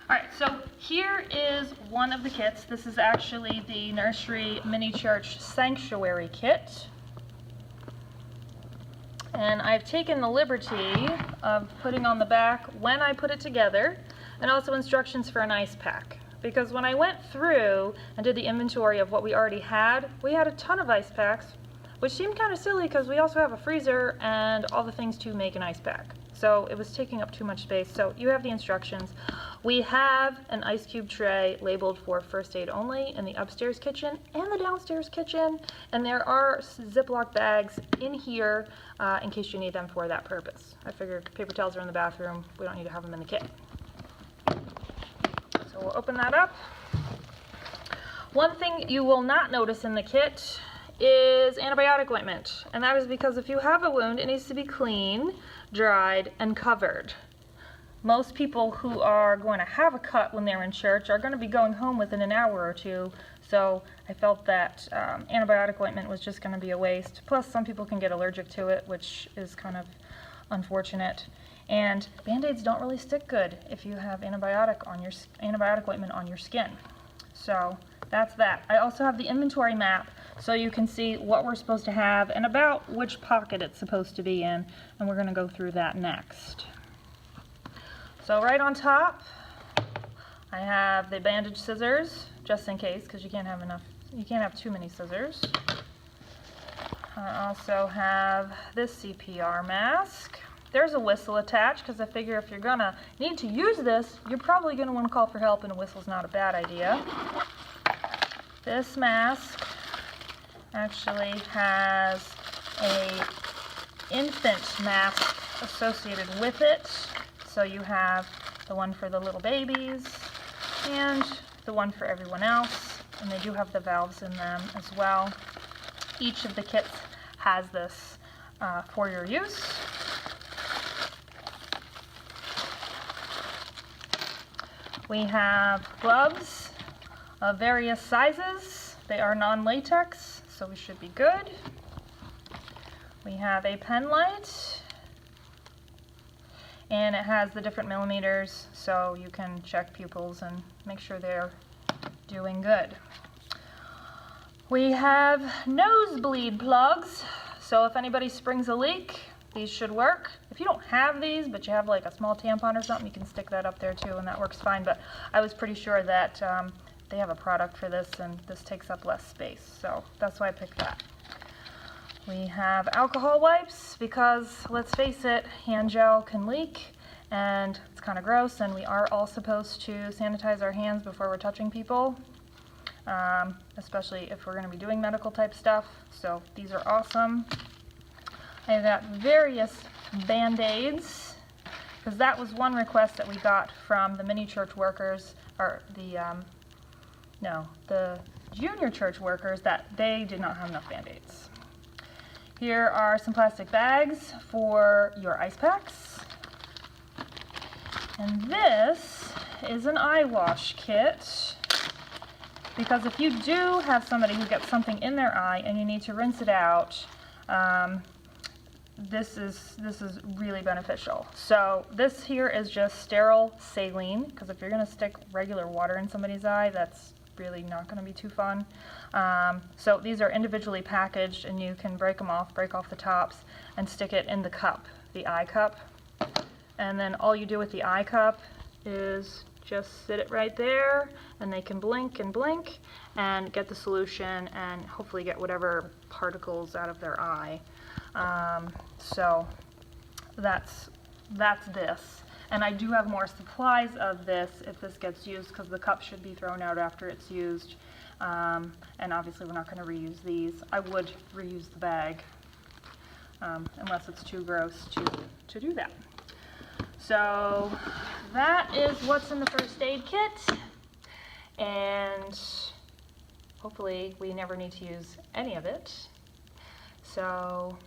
Alright, so here is one of the kits. This is actually the Nursery Mini Church Sanctuary Kit. And I've taken the liberty of putting on the back when I put it together, and also instructions for an ice pack. Because when I went through and did the inventory of what we already had, we had a ton of ice packs, which seemed kind of silly because we also have a freezer and all the things to make an ice pack. So it was taking up too much space. So you have the instructions. We have an ice cube tray labeled for first aid only in the upstairs kitchen and the downstairs kitchen. And there are Ziploc bags in here in case you need them for that purpose. I figured paper towels are in the bathroom. We don't need to have them in the kit. So we'll open that up. One thing you will not notice in the kit is antibiotic ointment, and that is because if you have a wound, it needs to be clean, dried, and covered. Most people who are going to have a cut when they're in church are going to be going home within an hour or two, so I felt that antibiotic ointment was just going to be a waste. Plus, some people can get allergic to it, which is kind of unfortunate. And Band-Aids don't really stick good if you have antibiotic ointment on your skin. So that's that. I also have the inventory map so you can see what we're supposed to have and about which pocket it's supposed to be in, and we're going to go through that next. So right on top, I have the bandage scissors, just in case, because you can't have too many scissors. I also have this CPR mask. There's a whistle attached because I figure if you're going to need to use this, you're probably going to want to call for help, and a whistle's not a bad idea. This mask actually has a infant mask associated with it. So you have the one for the little babies and the one for everyone else, and they do have the valves in them as well. Each of the kits has this for your use. We have gloves of various sizes. They are non-latex, so we should be good. We have a pen light, and it has the different millimeters so you can check pupils and make sure they're doing good. We have nosebleed plugs, so if anybody springs a leak, these should work. If you don't have these, but you have like a small tampon or something, you can stick that up there too, and that works fine. But I was pretty sure that they have a product for this, and this takes up less space, so that's why I picked that. We have alcohol wipes because, let's face it, hand gel can leak, and it's kind of gross, and we are all supposed to sanitize our hands before we're touching people, especially if we're going to be doing medical type stuff, so these are awesome. I've got various Band-Aids, because that was one request that we got from the mini church workers, or the junior church workers, that they did not have enough Band-Aids. Here are some plastic bags for your ice packs. And this is an eye wash kit, because if you do have somebody who gets something in their eye and you need to rinse it out, this is really beneficial. So this here is just sterile saline, because if you're going to stick regular water in somebody's eye, that's really not going to be too fun. So these are individually packaged, and you can break off the tops, and stick it in the cup, the eye cup. And then all you do with the eye cup is just sit it right there, and they can blink and blink and get the solution and hopefully get whatever particles out of their eye. So that's this. And I do have more supplies of this if this gets used, because the cup should be thrown out after it's used. And obviously we're not going to reuse these. I would reuse the bag, unless it's too gross to do that. So that is what's in the first aid kit, and hopefully we never need to use any of it. So